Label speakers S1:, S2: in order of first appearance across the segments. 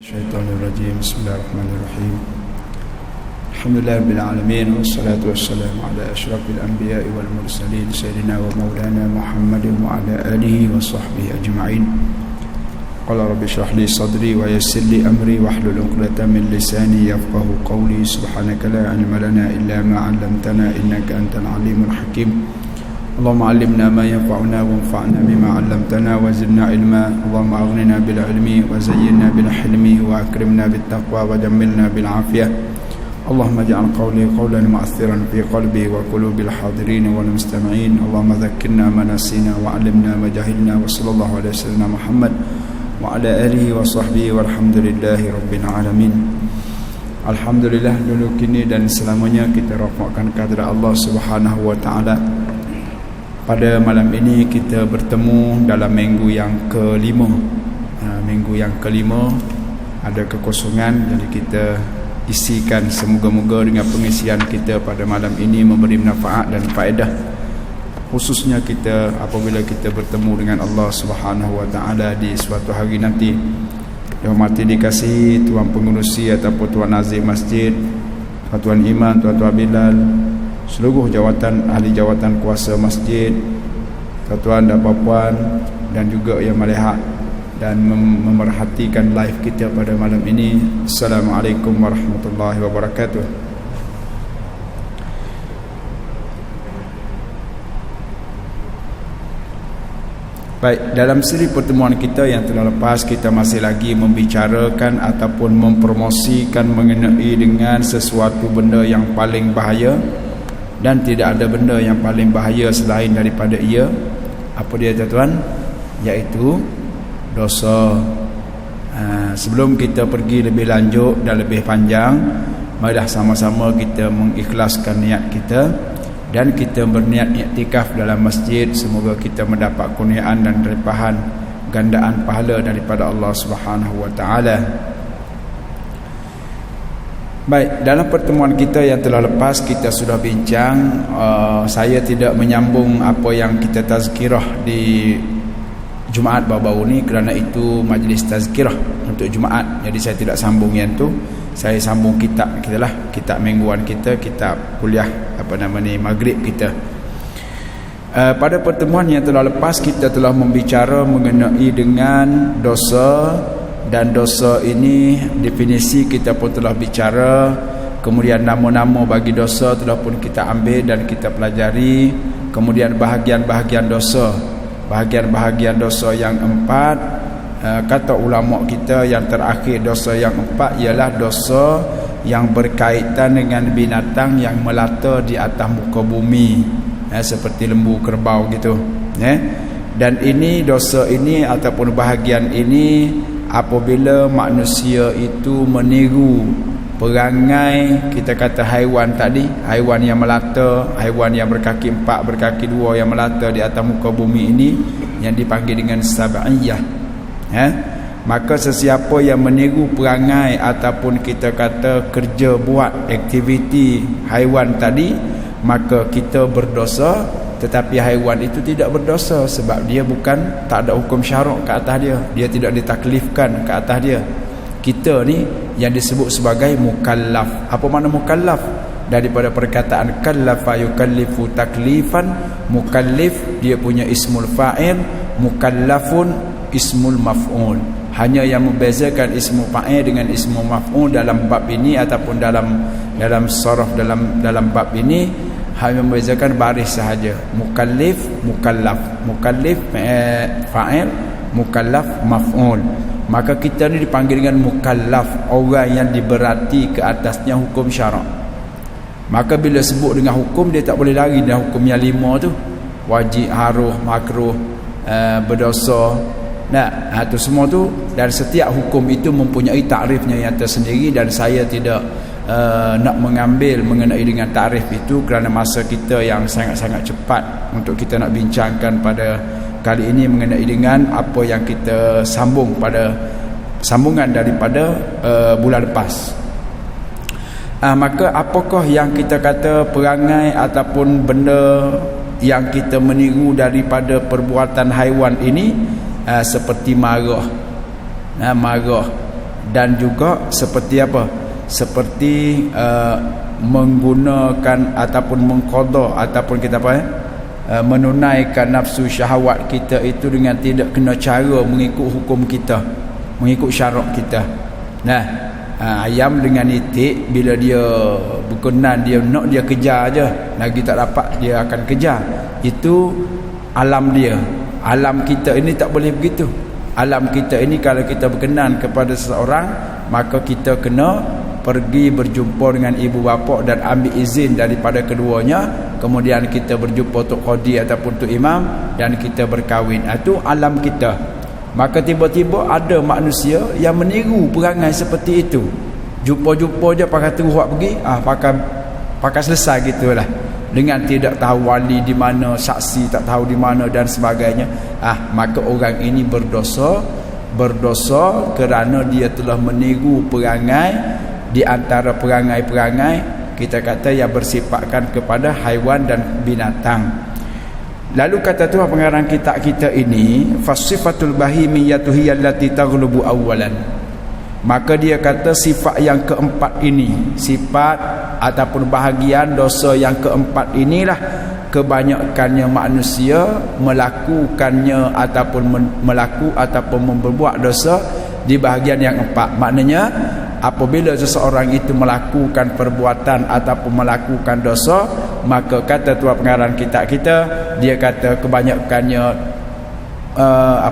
S1: Syaitanirrajim. Bismillahirrahmanirrahim. Alhamdulillah rabbil alamin wassalatu wassalamu ala asyrafil anbiya'i wal mursalin sayyidina wa maulana Muhammadin wa ala alihi wa sahbihi ajma'in. Qala rabbi shrah li sadri wa yassir li amri wahlul 'uqdatam min lisani yafqahu qawli. Subhanaka la ilma lana illa ma 'allamtana innaka antal alimul hakim. Allahumma 'allimna ma yanfa'una wanfa'na bima 'allamtana wa zidna ilma. Allahumma aghnina bil ilmi wa zayyinna bil hilmi wa akrimna bit taqwa wa jammilna bil afiyah. Allahumma ij'al qawli qawlan mu'athiran fi qalbi wa qulubil hadirin wal mustami'in. Allahumma dhakkirna ma nasina wa 'allimna ma jahilna. Wa sallallahu ala sayyidina Muhammad wa ala alihi wa sahbihi walhamdulillahi rabbil alamin. Alhamdulillah, dulu kini dan selamanya kita rafa'kan kehadirat Allah Subhanahu wa taala. Pada malam ini kita bertemu dalam minggu yang kelima. Minggu yang kelima ada kekosongan, jadi kita isikan semoga-moga dengan pengisian kita pada malam ini memberi manfaat dan faedah, khususnya kita apabila kita bertemu dengan Allah Subhanahu wa taala di suatu hari nanti. Dihormati dikasihi Tuan Pengurusi ataupun Tuan Nazir Masjid, Tuan Imam, Tuan Bilal, seluruh jawatan, ahli jawatan kuasa masjid, tuan-tuan dan puan, dan juga yang melihat dan memerhatikan live kita pada malam ini. Assalamualaikum warahmatullahi wabarakatuh. Baik, dalam siri pertemuan kita yang telah lepas, kita masih lagi membicarakan ataupun mempromosikan mengenai dengan sesuatu benda yang paling bahaya. Dan tidak ada benda yang paling bahaya selain daripada ia. Apa dia tuan-tuan? Iaitu dosa. Sebelum kita pergi lebih lanjut dan lebih panjang, marilah sama-sama kita mengikhlaskan niat kita dan kita berniat iktikaf dalam masjid. Semoga kita mendapat kurniaan dan limpahan gandaan pahala daripada Allah Subhanahu wa taala. Baik, dalam pertemuan kita yang telah lepas kita sudah bincang, saya tidak menyambung apa yang kita tazkirah di Jumaat baru-baru ni kerana itu majlis tazkirah untuk Jumaat. Jadi saya tidak sambung yang tu. Saya sambung kitab kita lah, kitab mingguan kita, kitab kuliah maghrib kita. Pada pertemuan yang telah lepas kita telah membicara mengenai dengan dosa. Dan dosa ini definisi kita pun telah bicara. Kemudian nama-nama bagi dosa telah pun kita ambil dan kita pelajari. Kemudian bahagian-bahagian dosa, bahagian-bahagian dosa yang empat. Kata ulama kita yang terakhir dosa yang empat ialah dosa yang berkaitan dengan binatang yang melata di atas muka bumi, seperti lembu, kerbau gitu. Dan ini dosa ini ataupun bahagian ini apabila manusia itu meniru perangai, kita kata haiwan tadi, haiwan yang melata, haiwan yang berkaki empat, berkaki dua yang melata di atas muka bumi ini, yang dipanggil dengan sab'iyah. Maka sesiapa yang meniru perangai ataupun kita kata kerja buat aktiviti haiwan tadi, maka kita berdosa. Tetapi haiwan itu tidak berdosa sebab dia bukan, tak ada hukum syarak ke atas dia. Dia tidak ditaklifkan ke atas dia. Kita ni yang disebut sebagai mukallaf. Apa makna mukallaf? Daripada perkataan kallafa yukallifu taklifan. Mukallif dia punya ismul fa'il, mukallafun ismul maf'ul. Hanya yang membezakan ismul fa'il dengan ismul maf'ul dalam bab ini ataupun dalam saraf dalam bab ini hanya membezakan baris sahaja. Mukallif, mukallaf. Mukallif fa'il, mukallaf maf'ul. Maka kita ni dipanggil dengan mukallaf, orang yang diberati ke atasnya hukum syarak. Maka bila sebut dengan hukum, dia tak boleh lari dari hukum yang lima tu. Wajib, haruh, makruh, berdosa. Itu semua tu. Dan setiap hukum itu mempunyai takrifnya yang tersendiri. Dan saya tidak nak mengambil mengenai dengan takrif itu kerana masa kita yang sangat-sangat cepat untuk kita nak bincangkan pada kali ini mengenai dengan apa yang kita sambung pada sambungan daripada bulan lepas. Maka apakah yang kita kata perangai ataupun benda yang kita meniru daripada perbuatan haiwan ini? Seperti marah. Marah dan juga seperti apa, seperti menggunakan ataupun mengqada ataupun kita menunaikan nafsu syahwat kita itu dengan tidak kena cara mengikut hukum kita, mengikut syarak kita. Nah, ayam dengan itik bila dia berkenan, dia nak, dia kejar aja, lagi tak dapat dia akan kejar. Itu alam dia. Alam kita ini tak boleh begitu. Alam kita ini kalau kita berkenan kepada seseorang, maka kita kena pergi berjumpa dengan ibu bapa dan ambil izin daripada keduanya, kemudian kita berjumpa Tok Qadi ataupun Tok Imam dan kita berkahwin. Itu alam kita. Maka tiba-tiba ada manusia yang meniru perangai seperti itu. Jumpa-jumpa je pakai terus pergi, pakai selesai gitulah. Dengan tidak tahu wali di mana, saksi tak tahu di mana dan sebagainya. Maka orang ini berdosa kerana dia telah meniru perangai di antara perangai-perangai kita kata yang bersifatkan kepada haiwan dan binatang. Lalu kata Tuhan pengarang kitab kita ini, fasifatul bahimiyatu hiya allati taghlubu awwalan. Maka dia kata sifat yang keempat ini, sifat ataupun bahagian dosa yang keempat inilah kebanyakannya manusia melakukannya ataupun memperbuat dosa di bahagian yang empat. Maknanya apabila seseorang itu melakukan perbuatan ataupun melakukan dosa, maka kata Tuan pengarang kitab kita, dia kata kebanyakannya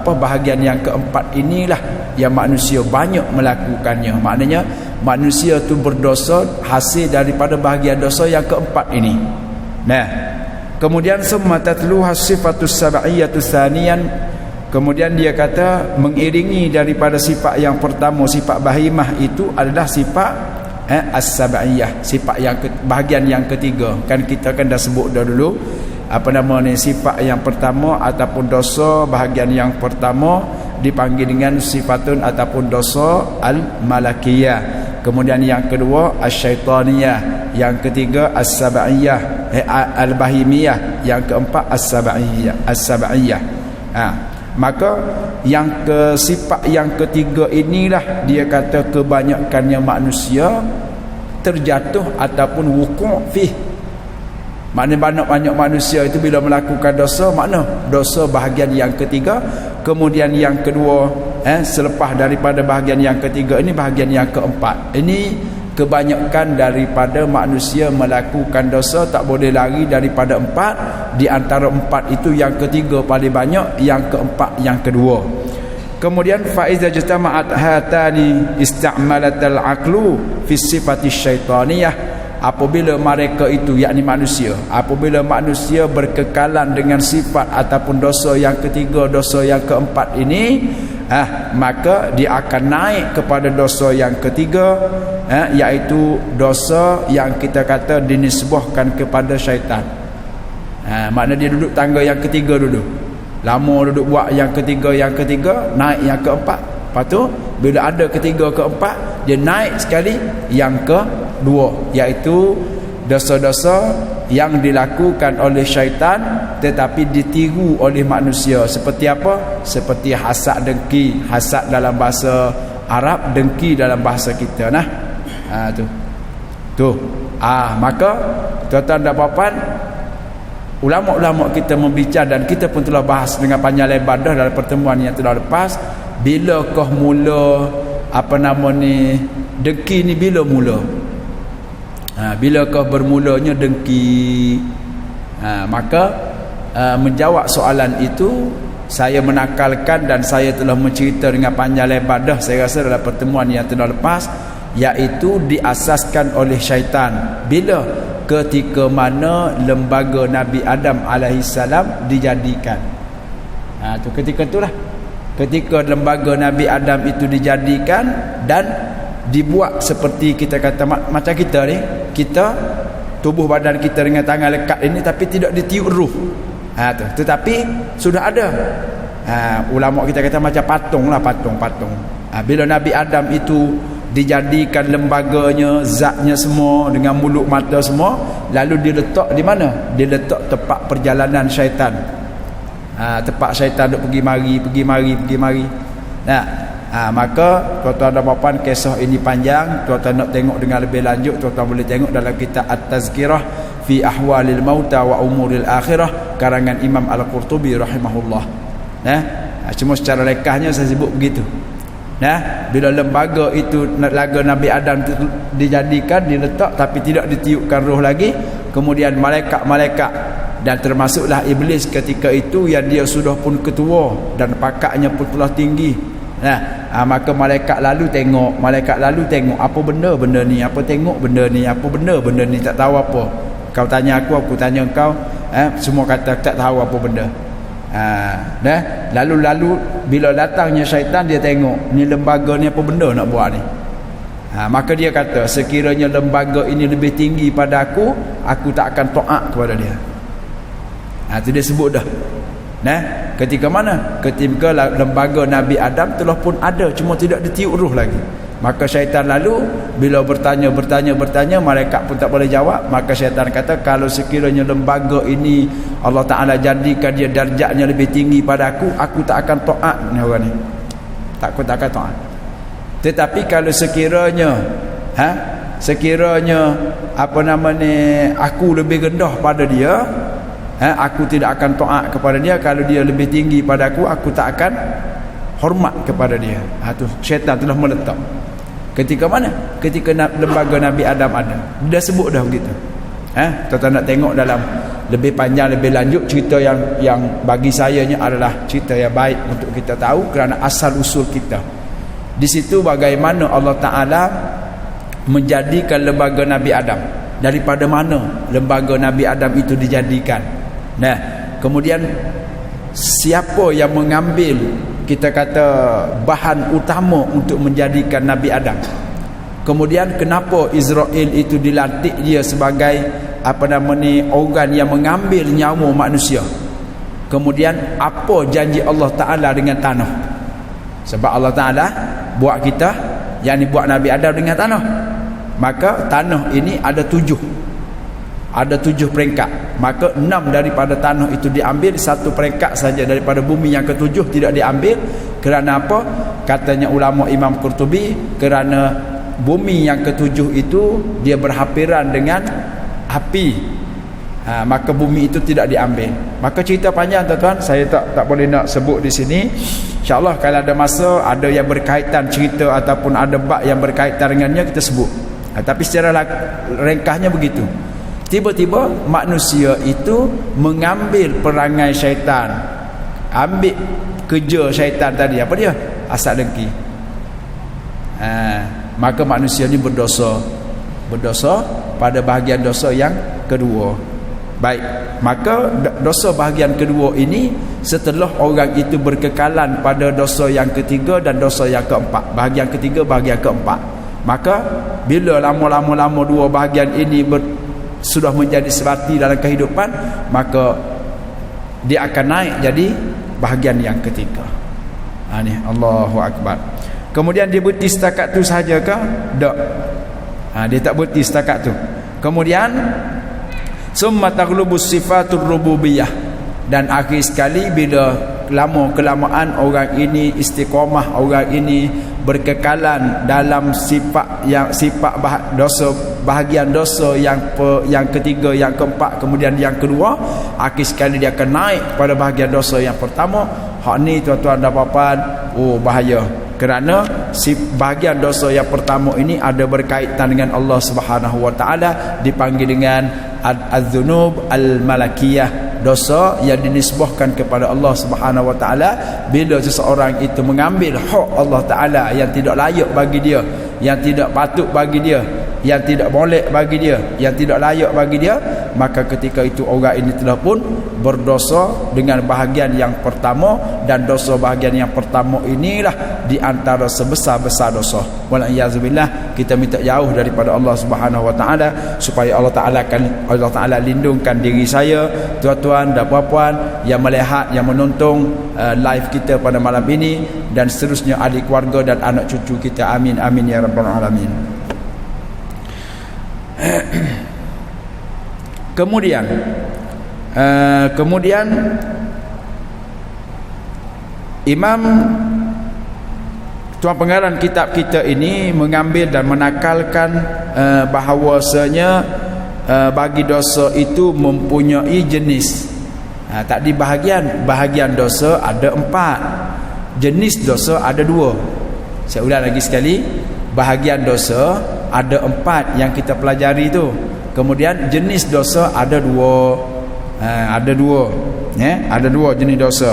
S1: bahagian yang keempat inilah yang manusia banyak melakukannya. Maknanya manusia tu berdosa hasil daripada bahagian dosa yang keempat ini. Nah, kemudian summa tatlu hasifatus sab'iyatu tsaniyan. Kemudian dia kata mengiringi daripada sifat yang pertama, sifat bahimah itu adalah sifat as-sab'iyah, sifat yang bahagian yang ketiga. Kan kita dah sebut dah dulu sifat yang pertama ataupun dosa bahagian yang pertama dipanggil dengan sifatun ataupun dosa al-malakiyah. Kemudian yang kedua as-syaitaniyah, yang ketiga as-sab'iyah al-bahimiyah, yang keempat as-sab'iyah. Maka yang sifat yang ketiga inilah dia kata kebanyakannya manusia terjatuh ataupun wuku' fih. Maknanya banyak manusia itu bila melakukan dosa, makna dosa bahagian yang ketiga. Kemudian yang kedua, selepas daripada bahagian yang ketiga ini, bahagian yang keempat. Ini kebanyakan daripada manusia melakukan dosa tak boleh lari daripada empat. Di antara empat itu yang ketiga paling banyak, yang keempat yang kedua. Kemudian faiza jama'at hatani istimalatal aqlu fi sifati syaitaniyah. Apabila mereka itu, yakni manusia, apabila manusia berkekalan dengan sifat ataupun dosa yang ketiga, dosa yang keempat ini, maka dia akan naik kepada dosa yang ketiga, iaitu dosa yang kita kata dinisbahkan kepada syaitan. Makna dia duduk tangga yang ketiga dulu, lama duduk buat yang ketiga, naik yang keempat. Lepas tu bila ada ketiga keempat, dia naik sekali yang kedua, iaitu dosa-dosa yang dilakukan oleh syaitan tetapi ditiru oleh manusia. Seperti apa? Seperti hasad dengki. Hasad dalam bahasa Arab, dengki dalam bahasa kita. Maka tuan-tuan dan puan, ulama-ulama kita membincang dan kita pun telah bahas dengan panjang lebar dah dalam pertemuan yang telah lepas. Bilakah mula dengki ni bila mula? Bilakah bermulanya dengki? Maka menjawab soalan itu saya menakalkan dan saya telah mencerita dengan panjang lebar dah, saya rasa dalam pertemuan yang telah lepas, iaitu diasaskan oleh syaitan. Bila? Ketika mana lembaga Nabi Adam alaihissalam dijadikan. Ketika itulah, ketika lembaga Nabi Adam itu dijadikan dan dibuat seperti kita kata macam kita ni, kita tubuh badan kita dengan tangan lekat ini tapi tidak ditiup ruh. Tetapi sudah ada. Ulama kita kata macam patung. Bila Nabi Adam itu dijadikan lembaganya, zatnya semua dengan mulut mata semua, lalu diletak di mana? Diletak tempat perjalanan syaitan. Tempat syaitan duk pergi mari. Maka tuan-tuan dan puan, kisah ini panjang. Tuan-tuan nak tengok dengan lebih lanjut, tuan-tuan boleh tengok dalam kitab At-Tazkirah fi Ahwalil Mauta wa Umuril Akhirah karangan Imam Al-Qurtubi rahimahullah. Cuma secara lekahnya saya sebut begitu. Bila lembaga itu, laga Nabi Adam itu dijadikan, diletak tapi tidak ditiupkan roh lagi, kemudian malaikat-malaikat dan termasuklah iblis ketika itu yang dia sudah pun ketua dan pakatnya pun telah tinggi. Maka malaikat lalu tengok apa benda ni, apa tengok benda ni, apa benda ni, tak tahu apa. Kau tanya aku tanya kau, semua kata tak tahu apa benda. Lalu bila datangnya syaitan, dia tengok ni lembaga ni apa benda nak buat ni. Maka dia kata, sekiranya lembaga ini lebih tinggi pada aku tak akan taat kepada dia. Itu dia sebut dah. Ketika mana? Ketika lembaga Nabi Adam telah pun ada, cuma tidak ditiup ruh lagi. Maka syaitan lalu bila bertanya, malaikat pun tak boleh jawab. Maka syaitan kata, kalau sekiranya lembaga ini Allah Ta'ala jadikan dia darjatnya lebih tinggi pada aku tak akan taat ni orang ni. Aku tak akan taat. Tetapi kalau sekiranya aku lebih rendah pada dia, aku tidak akan taat kepada dia. Kalau dia lebih tinggi pada aku tak akan hormat kepada dia. Tu syaitan telah meletak. Ketika mana? Ketika lembaga Nabi Adam ada. Dia sebut dah begitu. Tuan-tuan nak tengok dalam lebih panjang, lebih lanjut, cerita yang bagi saya ni adalah cerita yang baik untuk kita tahu kerana asal usul kita. Di situ bagaimana Allah Ta'ala menjadikan lembaga Nabi Adam. Daripada mana lembaga Nabi Adam itu dijadikan. Kemudian siapa yang mengambil, kita kata, bahan utama untuk menjadikan Nabi Adam. Kemudian kenapa Israel itu dilantik dia sebagai organ yang mengambil nyawa manusia. Kemudian apa janji Allah Ta'ala dengan tanah. Sebab Allah Ta'ala buat kita, yang buat Nabi Adam dengan tanah. Maka tanah ini ada 7 peringkat. Maka 6 daripada tanah itu diambil, 1 peringkat saja daripada bumi yang ke-7 tidak diambil. Kerana apa? Katanya ulama Imam Qurtubi, kerana bumi yang ke-7 itu dia berhampiran dengan api. Maka bumi itu tidak diambil. Maka cerita panjang tuan-tuan, saya tak boleh nak sebut di sini. InsyaAllah kalau ada masa, ada yang berkaitan cerita ataupun ada bab yang berkaitan dengannya, kita sebut. Tapi secara ringkasnya begitu. Tiba-tiba manusia itu mengambil perangai syaitan, ambil kerja syaitan tadi. Apa dia? Asal dengki. Maka manusia ni berdosa pada bahagian dosa yang kedua. Baik, maka dosa bahagian kedua ini setelah orang itu berkekalan pada dosa yang ketiga dan dosa yang keempat. Bahagian ketiga, bahagian keempat. Maka bila lama-lama dua bahagian ini sudah menjadi sebati dalam kehidupan, maka dia akan naik jadi bahagian yang ketiga. Ni Allahu Akbar. Kemudian dia berhenti setakat tu sahaja ke? Tak. Dia tak berhenti setakat tu. Kemudian summa taghlubus sifatur rububiyah, dan akhir sekali bila kelamaan orang ini istiqamah, orang ini berkekalan dalam sifat dosa, bahagian dosa yang ketiga, yang keempat, kemudian yang kedua, akhir sekali dia akan naik pada bahagian dosa yang pertama. Hak ni tuan-tuan dan puan, bahaya. Kerana bahagian dosa yang pertama ini ada berkaitan dengan Allah Subhanahu Wa Taala, dipanggil dengan az-dzunub al-malakiyah, dosa yang dinisbahkan kepada Allah Subhanahu Wa Taala. Bila seseorang itu mengambil hak Allah Taala yang tidak layak bagi dia, yang tidak patut bagi dia, yang tidak boleh bagi dia, yang tidak layak bagi dia, maka ketika itu orang ini telah pun berdosa dengan bahagian yang pertama. Dan dosa bahagian yang pertama inilah di antara sebesar-besar dosa. Wal'iyazubillah, kita minta jauh daripada Allah Subhanahu Wa Taala, supaya Allah Taala lindungkan diri saya, tuan-tuan dan puan-puan yang melihat, yang menonton live kita pada malam ini, dan seterusnya ahli keluarga dan anak cucu kita. Amin amin ya rabbal alamin. Kemudian Imam Tuan pengarang kitab kita ini mengambil dan menakalkan bahawasanya bagi dosa itu mempunyai jenis. Tadi bahagian dosa ada 4, jenis dosa ada 2. Saya ulang lagi sekali, bahagian dosa ada 4 yang kita pelajari itu. Kemudian jenis dosa ada 2. Ada 2, ada 2 jenis dosa.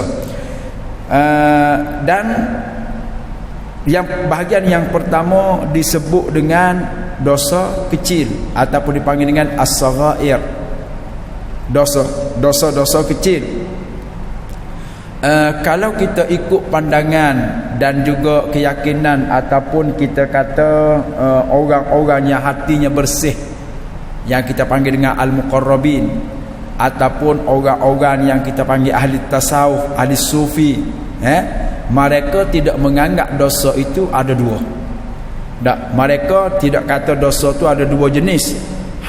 S1: Dan yang bahagian yang pertama disebut dengan dosa kecil ataupun dipanggil dengan as-saghair. Dosa kecil. Kalau kita ikut pandangan dan juga keyakinan ataupun kita kata orang-orang yang hatinya bersih, yang kita panggil dengan al-muqarrabin, ataupun orang-orang yang kita panggil ahli tasawuf, ahli sufi, mereka tidak menganggap dosa itu ada 2. Mereka tidak kata dosa itu ada 2 jenis.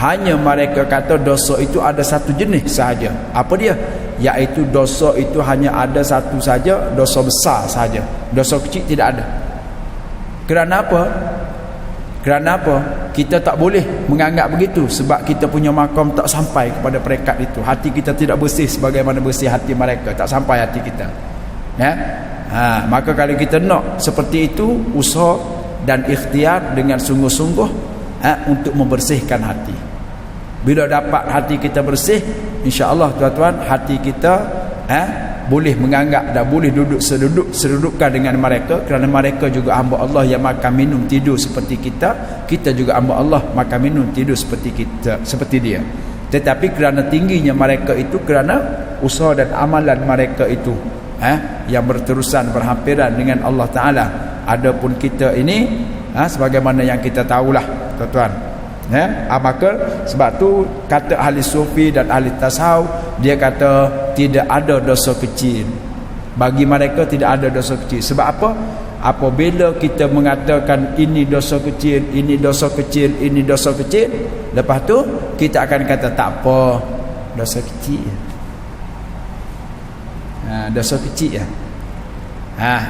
S1: Hanya mereka kata dosa itu ada 1 jenis sahaja. Apa dia? Iaitu dosa itu hanya ada 1 saja, dosa besar saja. Dosa kecil tidak ada. Kerana apa? Kita tak boleh menganggap begitu, sebab kita punya makam tak sampai kepada peringkat itu. Hati kita tidak bersih sebagaimana bersih hati mereka. Tak sampai hati kita. Maka kalau kita nak seperti itu, usaha dan ikhtiar dengan sungguh-sungguh untuk membersihkan hati. Bila dapat hati kita bersih, insya-Allah tuan-tuan, hati kita boleh menganggap dan boleh duduk sedudukan dengan mereka, kerana mereka juga hamba Allah yang makan minum tidur seperti kita juga hamba Allah makan minum tidur seperti dia. Tetapi kerana tingginya mereka itu, kerana usaha dan amalan mereka itu yang berterusan berhampiran dengan Allah Ta'ala. Adapun kita ini sebagaimana yang kita tahulah tuan-tuan, maka sebab tu kata ahli sufi dan ahli tasawuf, dia kata tidak ada dosa kecil. Bagi mereka tidak ada dosa kecil. Sebab apa? Apabila kita mengatakan ini dosa kecil, ini dosa kecil, ini dosa kecil, lepas tu kita akan kata tak apa, dosa kecil. Dosa kecil ya.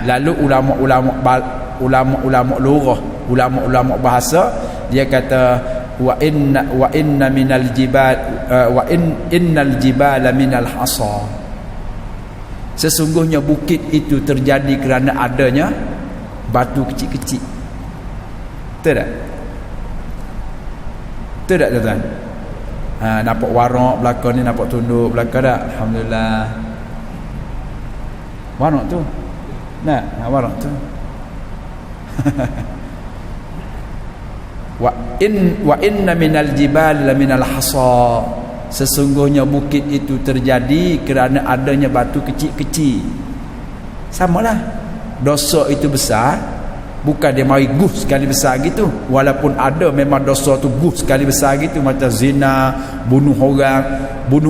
S1: Lalu ulama-ulama lurah, ulama-ulama bahasa, dia kata wa inna minal jibal innal jibala minal hasa. Sesungguhnya bukit itu terjadi kerana adanya batu kecil-kecil. Betul tak? Betul tak tuan-tuan? Nampak warak belakang ni, nampak tunduk belakang tak? Alhamdulillah. Warak tu. Nah, warak tu. Wa inna minal jibal la minal hasa. Sesungguhnya bukit itu terjadi kerana adanya batu kecil-kecil. Samalah, dosa itu besar, bukan dia mari gus sekali besar gitu. Walaupun ada memang dosa tu gus sekali besar gitu, macam zina, bunuh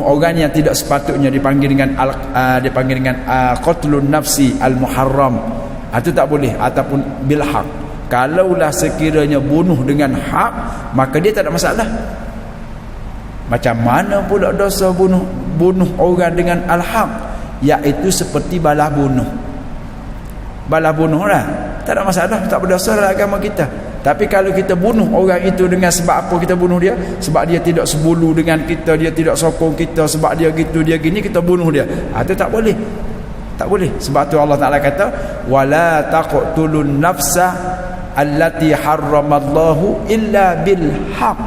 S1: orang yang tidak sepatutnya dipanggil dengan qatlun nafsi al-muharram. Itu tak boleh, ataupun bil haq. Kalaulah sekiranya bunuh dengan hak, maka dia tak ada masalah. Macam mana pula dosa bunuh orang dengan al-haq? Iaitu seperti balas bunuh. Balas bunuh lah, tak ada masalah, tak berdosa dalam agama kita. Tapi kalau kita bunuh orang itu dengan sebab apa kita bunuh dia? Sebab dia tidak sebulu dengan kita, dia tidak sokong kita, sebab dia gitu, dia gini, kita bunuh dia. Itu tak boleh. Tak boleh. Sebab tu Allah Ta'ala kata, wala taqtulun nafsa allati harramallahu illa bil haq.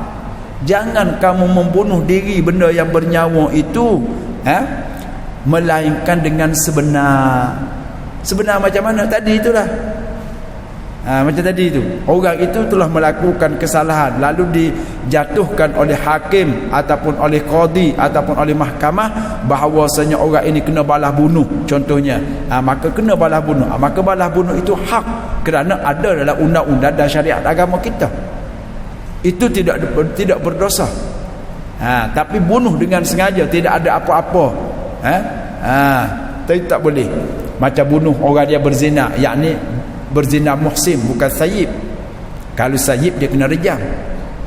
S1: Jangan kamu membunuh diri benda yang bernyawa itu melainkan dengan sebenar. Sebenar macam mana? Tadi itulah. Macam tadi itu, orang itu telah melakukan kesalahan, lalu dijatuhkan oleh hakim ataupun oleh qadi ataupun oleh mahkamah bahawasanya orang ini kena balas bunuh contohnya, maka kena balas bunuh. Maka balas bunuh itu hak, kerana ada dalam undang-undang dan syariat agama kita. Itu tidak berdosa. Tapi bunuh dengan sengaja, tidak ada apa-apa, tak boleh. Macam bunuh orang dia berzina, yakni berzina muhsin, bukan sayyib. Kalau sayyib dia kena rejam.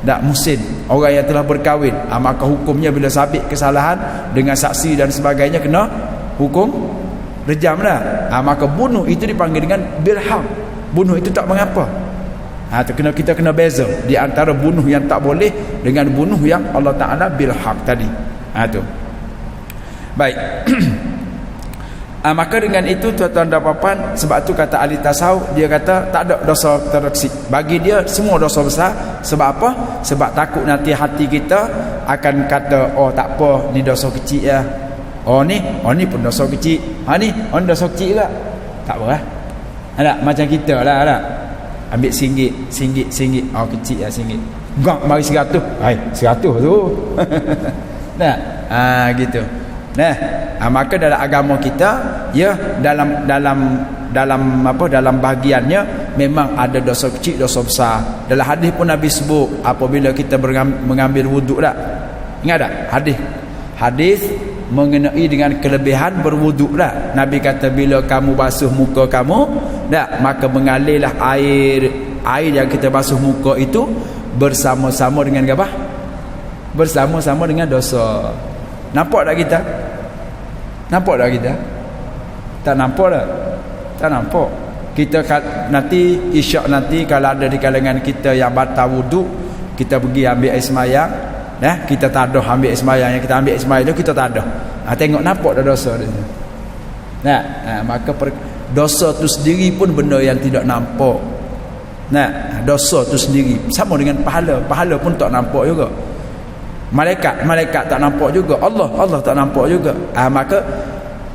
S1: Tak muhsin, orang yang telah berkahwin, maka hukumnya bila sabit kesalahan dengan saksi dan sebagainya, kena hukum rejam lah. Maka bunuh itu dipanggil dengan bil haq. Bunuh itu tak mengapa. Tu kita kena beza di antara bunuh yang tak boleh dengan bunuh yang Allah Taala bil haq tadi. Tu. Baik. Maka dengan itu tuan-tuan dan puan, sebab tu kata ahli tasawuf, dia kata tak ada dosa terreksi. Bagi dia semua dosa besar. Sebab apa? Sebab takut nanti hati kita akan kata, oh tak apa, ni dosa kecil ya. Oh ni pun dosa kecil. Ni dosa kecil juga. Tak apa lah. Ada macam kita lah ada. Ambil RM1. Oh kecil lah RM1. Gak mari RM100. Hai, RM100 tu. Nah, gitu. Nah, maka dalam agama kita ya dalam bahagiannya memang ada dosa kecil, dosa besar. Dalam hadis pun Nabi sebut apabila kita mengambil wuduk dah. Ingat tak? Hadis mengenai dengan kelebihan berwuduk dah. Nabi kata bila kamu basuh muka kamu, dah maka mengalirlah air yang kita basuh muka itu bersama-sama dengan apa? Bersama-sama dengan dosa. Nampak tak kita? Nampak tak kita? Tak nampak tak? Tak nampak. Kita nanti isyak nanti kalau ada di kalangan kita yang batal wuduk, kita pergi ambil air semayang, kita tadah ambil air semayang, yang kita ambil air semayang tu kita tadah. Tengok nampak dah dosa dia. Maka dosa tu sendiri pun benda yang tidak nampak. Dosa tu sendiri sama dengan pahala pun tak nampak juga. Malaikat tak nampak juga. Allah tak nampak juga. Maka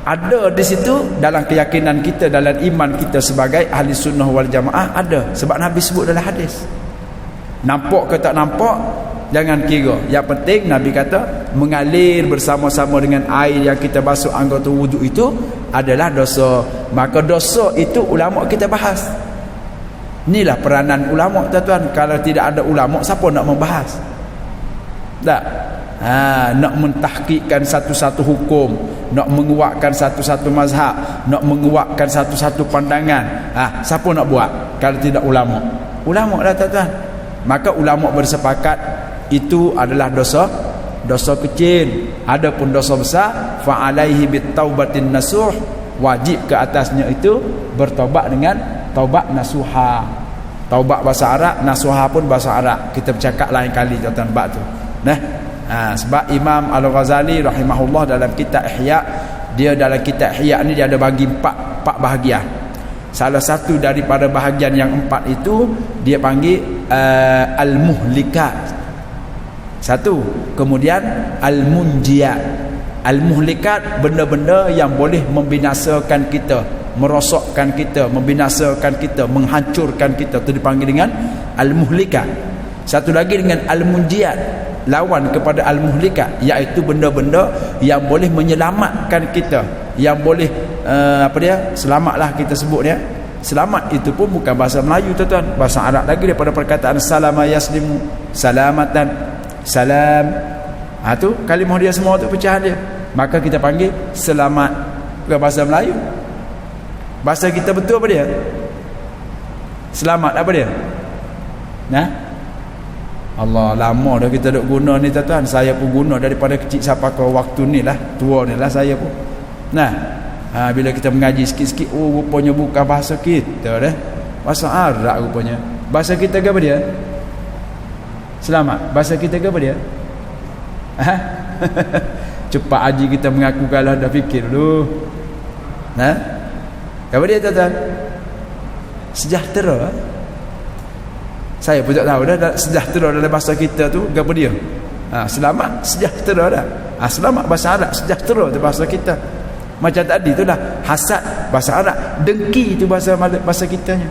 S1: ada di situ dalam keyakinan kita, dalam iman kita sebagai ahli sunnah wal jamaah ada. Sebab Nabi sebut dalam hadis. Nampak ke tak nampak, jangan kira. Yang penting Nabi kata mengalir bersama-sama dengan air yang kita basuh anggota wuduk itu adalah dosa. Maka dosa itu ulama kita bahas. Inilah peranan ulama tuan-tuan. Kalau tidak ada ulama, siapa nak membahas? Tak. Nak mentahqiqkan satu-satu hukum, nak menguatkan satu-satu mazhab, nak menguatkan satu-satu pandangan. Siapa nak buat kalau tidak ulama? Ulama lah tuan-tuan. Maka ulama bersepakat itu adalah dosa kecil. Adapun dosa besar, fa alaihi bitaubatin nasuh, wajib ke atasnya itu bertaubat dengan taubat nasuha. Taubat bahasa Arab, nasuha pun bahasa Arab. Kita bercakap lain kali tuan-tuan bab tu. Sebab Imam Al-Ghazali rahimahullah dalam kitab Ihya, dia dalam kitab Ihya ni dia ada bagi empat bahagian. Salah satu daripada bahagian yang empat itu dia panggil al-muhlikat. Satu. Kemudian al-munjiyat. Al-muhlikat, benda-benda yang boleh membinasakan kita, merosakkan kita, membinasakan kita, menghancurkan kita, itu dipanggil dengan al-muhlikat. Satu lagi dengan al-munjiyat, lawan kepada al-muhlikat, iaitu benda-benda yang boleh menyelamatkan kita, yang boleh selamatlah kita sebut dia. Selamat itu pun bukan bahasa Melayu tuan-tuan, bahasa Arab lagi, daripada perkataan salama yaslimu, salamatan, salam. Tu kalimah dia semua tu pecahan dia. Maka kita panggil selamat, bukan bahasa Melayu. Bahasa kita betul apa dia? Selamat apa dia? Allah, lama dah kita duk guna ni tuan-tuan. Saya pun guna daripada kecil sampai ke waktu ni lah, tua ni lah saya pun. Bila kita mengaji sikit-sikit, rupanya bukan bahasa kita dah, bahasa Arab rupanya. Bahasa kita ke apa dia? Selamat. Bahasa kita ke apa dia? Cepat haji kita mengaku kalah, dah fikir dulu. Apa dia tuan-tuan? Sejahtera. Saya pun tak tahu dah sejahtera dalam bahasa kita tu apa dia. Selamat, sejahtera dah. Selamat bahasa Arab, sejahtera tu bahasa kita. Macam tadi tu lah, hasad bahasa Arab, dengki tu bahasa kitanya.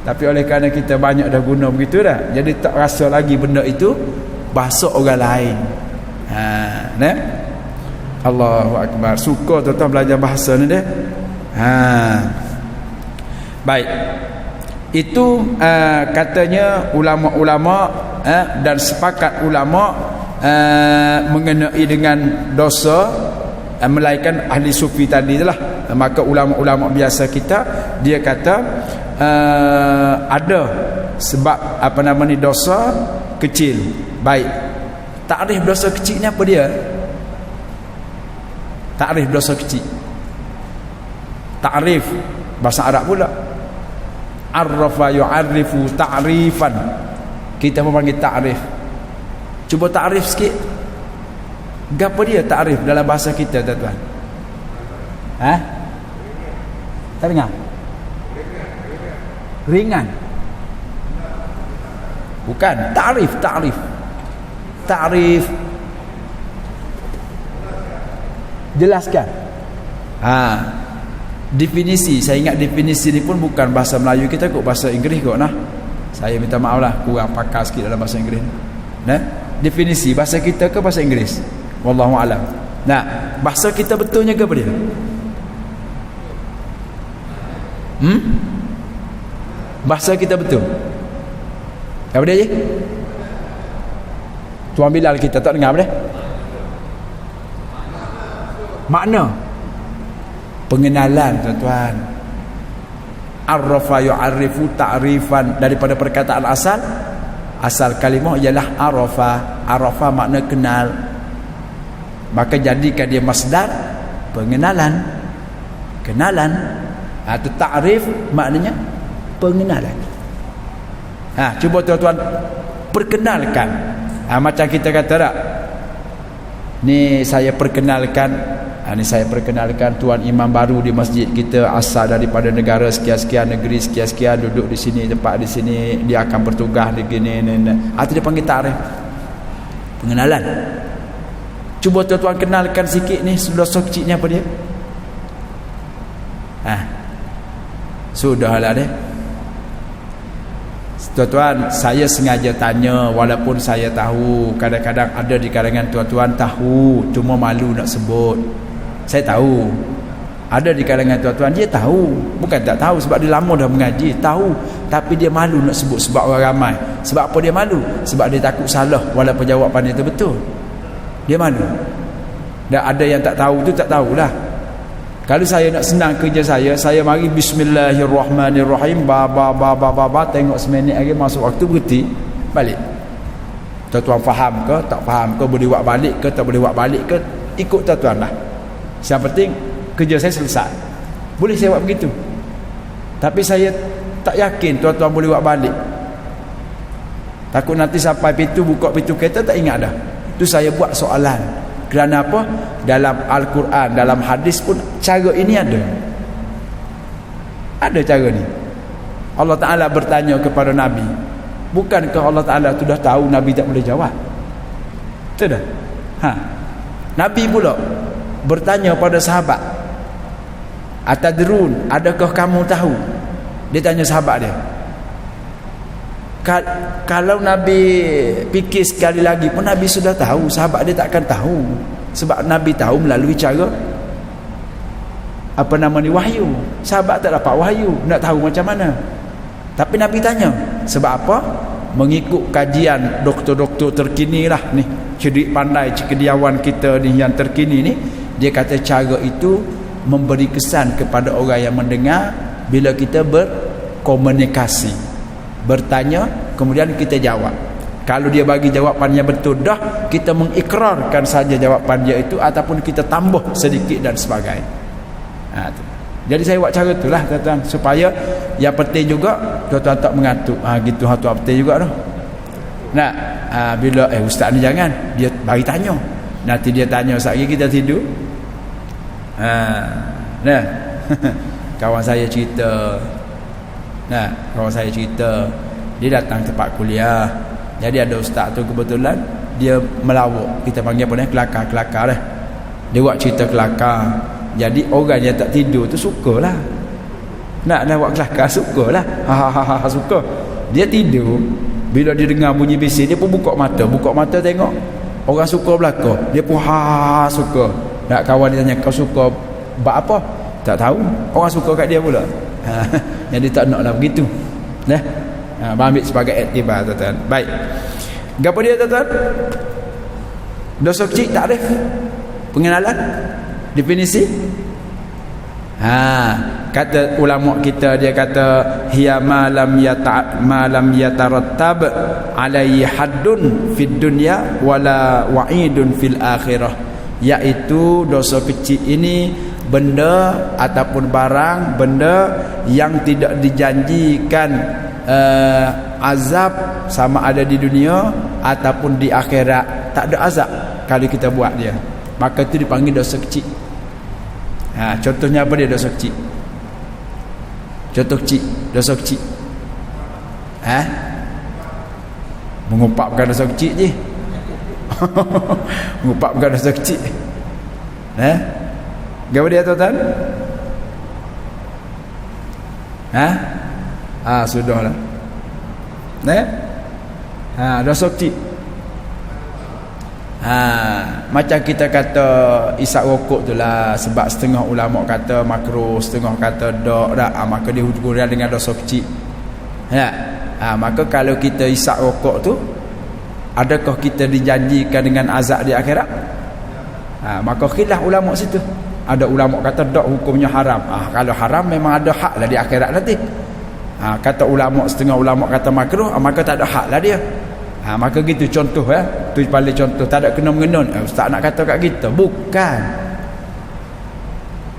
S1: Tapi oleh kerana kita banyak dah guna begitu dah, jadi tak rasa lagi benda itu bahasa orang lain. Allahu Akbar. Suka tuan-tuan belajar bahasa ni dah. Baik. Itu katanya ulama-ulama dan sepakat ulama mengenai dengan dosa, melainkan ahli sufi tadi itulah. Maka ulama-ulama biasa kita, dia kata ada sebab dosa kecil. Baik. Takrif dosa kecil ni apa dia? Takrif dosa kecil. Takrif bahasa Arab pula. Arrafa yu'arrifu ta'rifan. Kita memanggil ta'rif. Cuba ta'rif sikit. Gapo dia ta'rif dalam bahasa kita, tuan-tuan? Tak dengar? Ringan. Bukan, ta'rif. Jelaskan. Definisi, saya ingat definisi ni pun bukan bahasa Melayu kita kok, bahasa Inggeris kok nah. Saya minta maaf lah, kurang pakar sikit dalam bahasa Inggeris. Nah, definisi bahasa kita ke bahasa Inggeris? Wallahu a'lam. Nah, bahasa kita betulnya ke apa dia? Bahasa kita betul. Apa dia je? Tuan Bilal kita tak dengar apa dia? Makna pengenalan, tuan-tuan. Arrafa yu'arrifu ta'rifan, daripada perkataan asal kalimah ialah arafa makna kenal, maka jadikan dia masdar pengenalan. Itu ta'rif maknanya pengenalan. Cuba tuan-tuan perkenalkan. Macam kita kata tak, ni saya perkenalkan tuan imam baru di masjid kita, asal daripada negara sekian-sekian, negeri sekian-sekian, duduk di sini, tempat di sini, dia akan bertugas di gini. Itu dia panggil ta'rif, pengenalan. Cuba tuan-tuan kenalkan sikit ni dosa kecilnya apa dia? Sudahlah deh. Tuan-tuan, saya sengaja tanya walaupun saya tahu kadang-kadang ada di kalangan tuan-tuan tahu cuma malu nak sebut. Saya tahu ada di kalangan tuan-tuan dia tahu, bukan tak tahu sebab dia lama dah mengaji, tahu tapi dia malu nak sebut sebab orang ramai. Sebab apa dia malu? Sebab dia takut salah walaupun jawapan itu betul. Dia malu. Dan ada yang tak tahu tu tak tahulah. Kalau saya nak senang kerja saya mari bismillahirrahmanirrahim, tengok seminit lagi masuk waktu berhenti balik. Tuan-tuan faham ke tak faham ke, boleh buat balik ke tak boleh buat balik ke, ikut tuan-tuan lah. Yang penting kerja saya selesai. Boleh saya buat begitu. Tapi saya tak yakin tuan-tuan boleh buat balik. Takut nanti sampai pintu, buka pintu kereta tak ingat dah. Itu saya buat soalan. Kerana apa? Dalam Al-Quran, dalam hadis pun cara ini ada. Ada cara ni. Allah Ta'ala bertanya kepada Nabi. Bukankah Allah Ta'ala tu dah tahu Nabi tak boleh jawab? Betul dah? Nabi pula bertanya pada sahabat, Atadrun, adakah kamu tahu? Dia tanya sahabat dia. Kalau Nabi fikir sekali lagi pun Nabi sudah tahu, sahabat dia takkan tahu. Sebab Nabi tahu melalui cara wahyu. Sahabat tak dapat wahyu, nak tahu macam mana. Tapi Nabi tanya. Sebab apa? Mengikut kajian doktor-doktor terkini lah ni, cerdik pandai cekediawan kita ni yang terkini ni, dia kata cara itu memberi kesan kepada orang yang mendengar bila kita berkomunikasi, bertanya kemudian kita jawab. Kalau dia bagi jawapannya betul dah, kita mengikrarkan saja jawapan dia itu ataupun kita tambah sedikit dan sebagainya. Jadi saya buat cara itulah tuan-tuan, supaya yang penting juga tuan-tuan tak mengantuk. Gitu tuan penting juga dah. Bila ustaz ni jangan dia bagi tanya. Nanti dia tanya sekali lagi kita tidur. Kawan saya cerita. Dia datang tempat kuliah. Jadi ada ustaz tu kebetulan dia melawak, kita panggil apa ni, kelakar dah. Dia buat cerita kelakar. Jadi orang yang tak tidur tu sukalah. Nak buat kelakar sukalah. Suka. Dia tidur, bila dia dengar bunyi bising dia pun buka mata tengok orang suka belakang. Dia pun suka. Nak kawan dia tanya, kau suka buat apa? Tak tahu. Orang suka kat dia pula. Jadi tak naklah begitu. Ambil sebagai iktibar tuan-tuan. Baik. Gapo dia tuan-tuan? Dosa kecil takrif. Pengenalan, definisi. Kata ulama kita, dia kata hiya ma lam yatarattab alaihi haddun fid dunya wala wa'idun fil akhirah. Iaitu dosa kecil ini benda ataupun barang benda yang tidak dijanjikan azab sama ada di dunia ataupun di akhirat, tak ada azab kalau kita buat dia, maka itu dipanggil dosa kecil. Contohnya apa dia dosa kecil? Contoh kecil, dosa kecil. Mengupap bukan dosa kecil je. Mengupap bukan dosa kecil. Apa dia tuan-tuan? Sudahlah. Dosa kecil. Macam kita kata isap rokok tu lah, sebab setengah ulama kata makruh, setengah kata dak dah, maka dia hujurkan dengan dosa kecil. Maka kalau kita isap rokok tu, adakah kita dijanjikan dengan azab di akhirat? Maka khilaf ulama situ. Ada ulama kata dak, hukumnya haram. Kalau haram memang ada hak lah di akhirat nanti. Kata ulama, setengah ulama kata makruh, maka tak ada hak lah dia. Maka gitu contoh tu paling contoh, tak ada kena-mengena. Ustaz nak kata kat kita, bukan.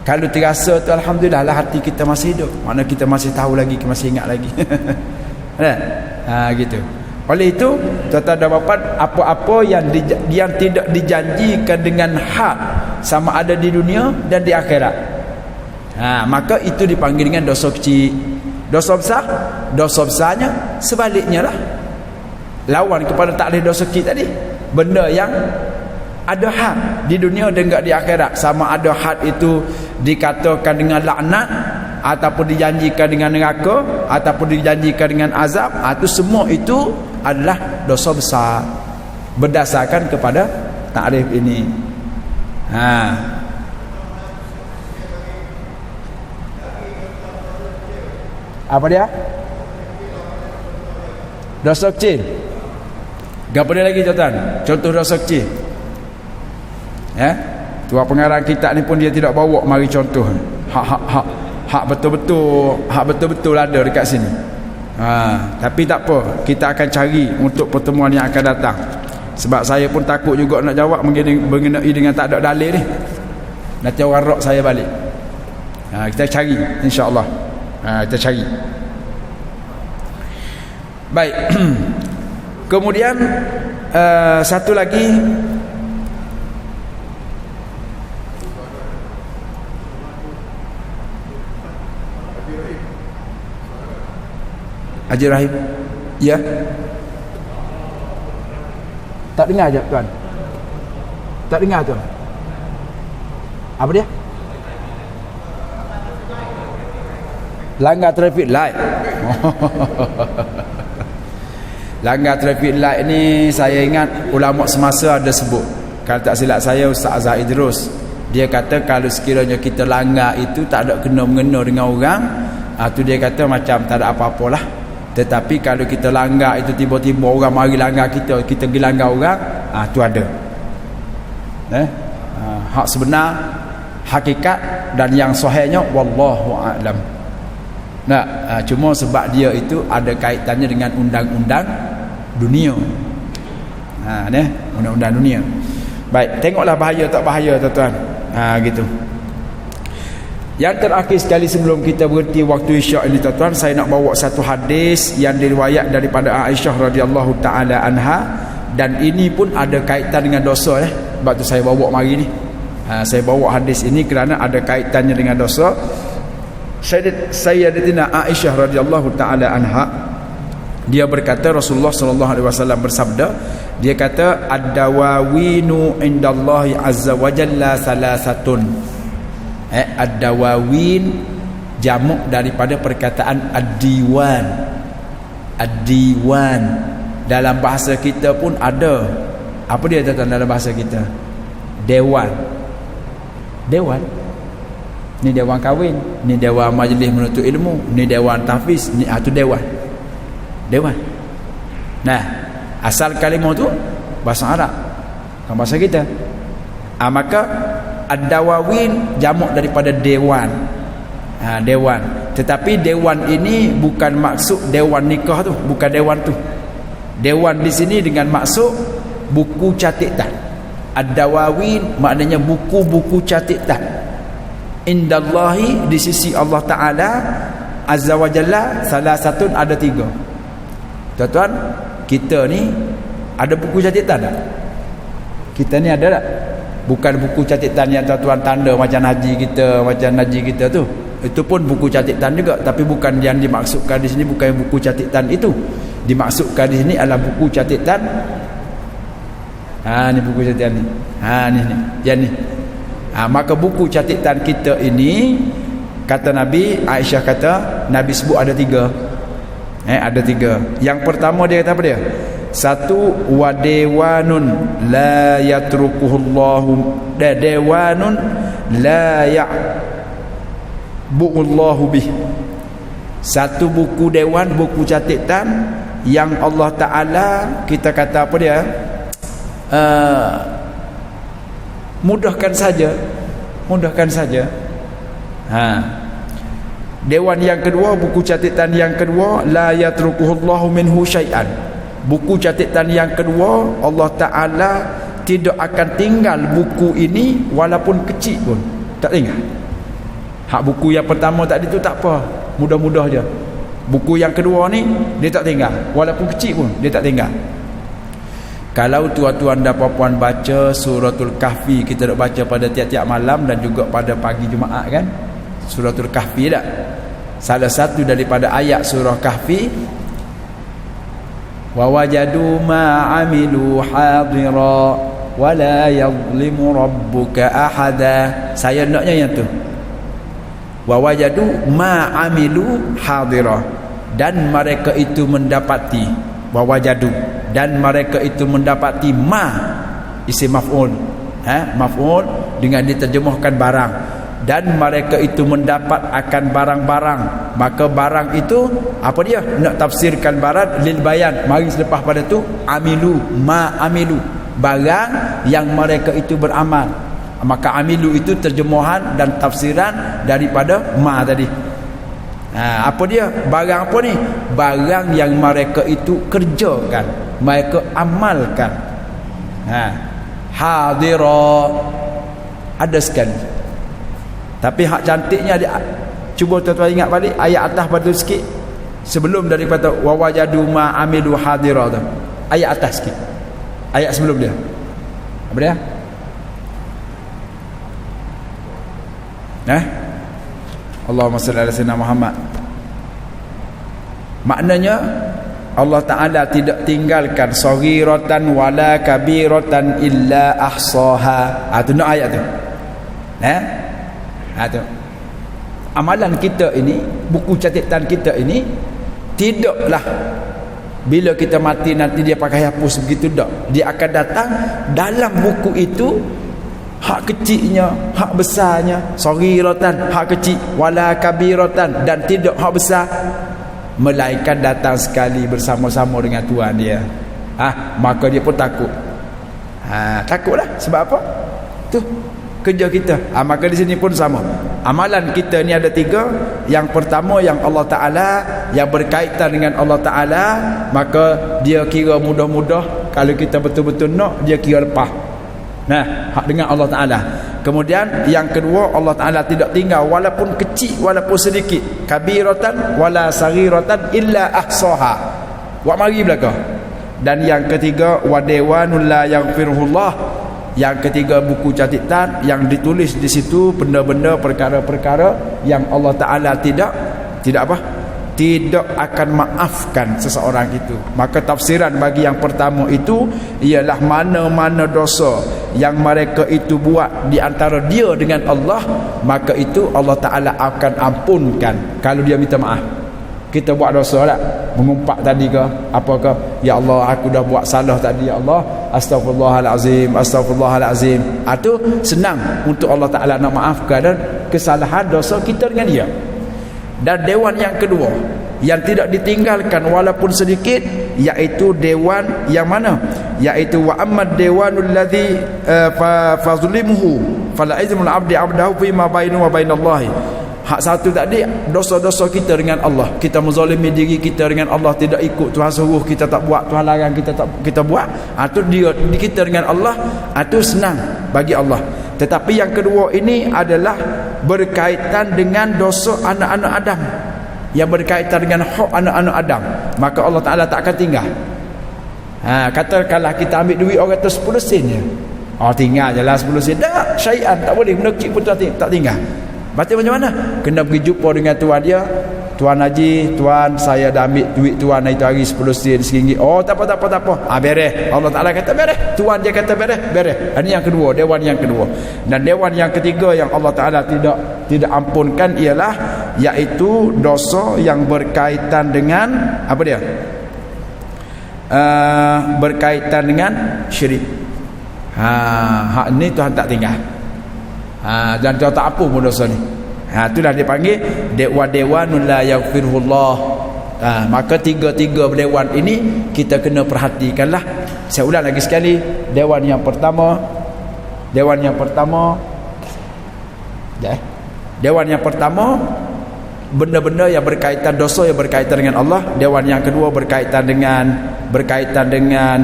S1: Kalau terasa tu alhamdulillah lah, hati kita masih hidup. Mana kita masih tahu lagi, masih ingat lagi. Gitu. Oleh itu, tuan-tuan dan puan, apa-apa yang tidak dijanjikan dengan hak sama ada di dunia dan di akhirat, maka itu dipanggil dengan dosa kecil. Dosa besar, dosa besarnya sebaliknya lah, lawan kepada tak ada dosa kecil tadi. Benda yang ada had di dunia dan enggak di akhirat, sama ada had itu dikatakan dengan laknat ataupun dijanjikan dengan neraka ataupun dijanjikan dengan azab, itu semua itu adalah dosa besar berdasarkan kepada takrif ini. Apa dia? Dosa kecil. Apa dia lagi tuan-tuan? Contoh dosa kecil. Tua pengarang kitab ni pun dia tidak bawa mari contoh. Hak betul-betul ada dekat sini. Tapi tak apa, kita akan cari untuk pertemuan yang akan datang. Sebab saya pun takut juga nak jawab mengenai dengan tak ada dalil ni. Nanti orang rok saya balik. Kita cari insya-Allah. Kita cari. Baik. Kemudian satu lagi, Haji Rahim. Ya. Tak dengar je tuan. Tak dengar tuan. Apa dia? Langgar traffic light. Langgar traffic light ni saya ingat ulama semasa ada sebut. Kalau tak silap saya Ustaz Azhar Idrus, dia kata kalau sekiranya kita langgar itu tak ada kena-mengena dengan orang, tu dia kata macam tak ada apa-apalah. Tetapi kalau kita langgar itu tiba-tiba orang mari langgar kita pergi langgar orang, tu ada. Hak sebenar, hakikat dan yang sahihnya wallahu a'lam. Cuma sebab dia itu ada kaitannya dengan undang-undang dunia. Undang-undang dunia. Baik, tengoklah bahaya tak bahaya tuan-tuan. Gitu. Yang terakhir sekali sebelum kita berhenti waktu isyak ini tuan-tuan, saya nak bawa satu hadis yang diriwayat daripada Aisyah radhiyallahu taala anha, dan ini pun ada kaitan dengan dosa. Sebab tu saya bawa mari ni. Saya bawa hadis ini kerana ada kaitannya dengan dosa. Sayyidatina Aisyah radhiyallahu taala anha, dia berkata Rasulullah sallallahu alaihi wasallam bersabda, dia kata ad-dawawinu indallahi azza wa jalla salasatun. Ad-dawawin jamak daripada perkataan ad-diwan. Ad-diwan dalam bahasa kita pun ada. Apa dia tuan dalam bahasa kita? Dewan. Dewan. Ni dewan kahwin, ni dewan majlis menuntut ilmu, ni dewan tahfiz, ni tu dewan. Dewan. Asal kalimah tu bahasa Arab, bukan bahasa kita. Maka ad-dawawin jamak daripada dewan. Dewan. Tetapi dewan ini bukan maksud dewan nikah tu, bukan dewan tu. Dewan di sini dengan maksud buku catatan. Ad-dawawin maknanya buku-buku catatan. Indallahi, di sisi Allah Ta'ala Azza wa Jalla, salasatun, ada 3. Tuan-tuan, kita ni ada buku catatan tak? Kita ni ada tak? Bukan buku catatan yang tuan-tuan tanda macam haji kita tu. Itu pun buku catatan juga, tapi bukan yang dimaksudkan di sini, bukan buku catatan itu. Dimaksudkan di sini adalah buku catatan. Ni buku catatan ni. Ni. Yang ni. Maka buku catatan kita ini, kata Nabi, Aisyah kata Nabi sebut ada 3. Ada 3. Yang pertama dia kata apa dia? 1, wa dewanun la yatrukuhullahu, dewanun la ya'bu'ullahu bih. 1 buku dewan, buku catatan yang Allah Ta'ala, kita kata apa dia, mudahkan saja. Dewan yang kedua, buku catatan yang kedua, la yatrukuhullahu minhu syai'an. Buku catatan yang kedua, Allah Ta'ala tidak akan tinggal buku ini walaupun kecil pun, tak tinggal. Buku yang pertama tadi tu tak apa, mudah-mudah je. Buku yang kedua ni dia tak tinggal, walaupun kecil pun dia tak tinggal. Kalau tuan-tuan dan puan-puan baca Suratul Kahfi, kita nak baca pada tiap-tiap malam dan juga pada pagi Jumaat kan, Suratul Kahfi tak? Salah satu daripada ayat surah Kahfi, wa wajadu ma amilu hadira wa la yadhlimu rabbuka ahada. Saya naknya yang tu, wa wajadu ma amilu hadira, dan mereka itu mendapati, wa wajadu, dan mereka itu mendapati, ma isim maf'ul, maf'ul dengan diterjemahkan barang, dan mereka itu mendapat akan barang-barang. Maka barang itu apa dia? Nak tafsirkan barang lil bayan, mari selepas pada tu amilu, ma amilu, barang yang mereka itu beramal. Maka amilu itu terjemahan dan tafsiran daripada ma tadi. Apa dia? Barang apa ni? Barang yang mereka itu kerjakan, mereka amalkan. Hadira, ada sekali. Tapi hak cantiknya dia, cuba tuan-tuan ingat balik ayat atas pada sikit, sebelum daripada wa wajadu ma amilu hadira tu. Ayat atas sikit, ayat sebelum dia apa dia? Allahumma salli ala sayyidina Muhammad. Maknanya Allah Ta'ala tidak tinggalkan saghiratan wala kabiratan illa ahsaha. Itu nak ayat tu. Tu. Amalan kita ini, buku catatan kita ini, tidaklah bila kita mati nanti dia pakai hapus begitu, tak. Dia akan datang dalam buku itu, hak kecilnya, hak besarnya, saghiratan, hak kecil, wala kabiratan, dan tidak hak besar, melainkan datang sekali bersama-sama dengan Tuhan dia. Maka dia pun takut. Takutlah. Sebab apa? Tu kerja kita. Maka di sini pun sama. Amalan kita ni ada 3. Yang pertama yang Allah Ta'ala, yang berkaitan dengan Allah Ta'ala, maka dia kira mudah-mudah. Kalau kita betul-betul nak, dia kira lepas. Hak dengan Allah Ta'ala. Kemudian yang kedua, Allah Ta'ala tidak tinggal walaupun kecil, walaupun sedikit. Kabiratan wala saghiratan illa ahsaha. Buat mari belakang. Dan yang ketiga, wa dewanul la yaghfirullah. Yang ketiga, buku catatan yang ditulis di situ benda-benda, perkara-perkara yang Allah Ta'ala tidak akan maafkan seseorang itu. Maka tafsiran bagi yang pertama itu ialah mana-mana dosa yang mereka itu buat di antara dia dengan Allah, maka itu Allah Ta'ala akan ampunkan kalau dia minta maaf. Kita buat dosa tak? Mengumpat tadi ke? Apakah? Ya Allah, aku dah buat salah tadi, ya Allah, astaghfirullahalazim, astaghfirullahalazim. Itu senang untuk Allah Ta'ala nak maafkan dan kesalahan dosa kita dengan dia. Dan dewan yang kedua yang tidak ditinggalkan walaupun sedikit, iaitu dewan yang mana? Iaitu wa ammad dewanul ladzi fazlimuhu fala izmul abdi abdahu fi ma bainahu wa bainallahi. Hak satu tadi, dosa-dosa kita dengan Allah. Kita menzalimi diri kita dengan Allah, tidak ikut Tuhan suruh kita tak buat, Tuhan larang kita tak kita buat. Itu dia kita dengan Allah, itu senang bagi Allah. Tetapi yang kedua ini adalah berkaitan dengan dosa anak-anak Adam, yang berkaitan dengan hak anak-anak Adam, maka Allah Ta'ala tak akan tinggal. Katakanlah kita ambil duit orang tu 10 sen je, tinggal je lah 10 sen, tak, syai'an, tak boleh, benda kecil pun tak tinggal. Berarti macam mana? Kena pergi jumpa dengan tuan dia, Tuan Haji, tuan, saya dah ambil duit tuan itu hari 10 sen, RM1. Tak apa. Beres. Allah Ta'ala kata beres. Tuan dia kata beres. Ini yang kedua, dewan yang kedua. Dan dewan yang ketiga yang Allah Ta'ala tidak ampunkan ialah, iaitu dosa yang berkaitan dengan apa dia? Berkaitan dengan syirik. Hak ni Tuhan tak tinggal. Dan Tuhan tak ampun pun dosa ni. Itulah dia panggil dewan-dewanun la yaghfirullah. Maka tiga-tiga dewan ini kita kena perhatikanlah. Saya ulang lagi sekali, dewan yang pertama benda-benda yang berkaitan dosa yang berkaitan dengan Allah. Dewan yang kedua berkaitan dengan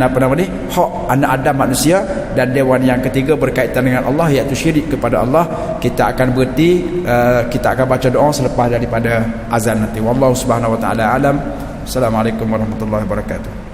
S1: apa nama ni, hak anak Adam manusia. Dan dewan yang ketiga berkaitan dengan Allah, iaitu syirik kepada Allah. Kita akan berhenti, kita akan baca doa selepas daripada azan nanti. Wallahu subhanahu wa ta'ala alam. Assalamualaikum warahmatullahi wabarakatuh.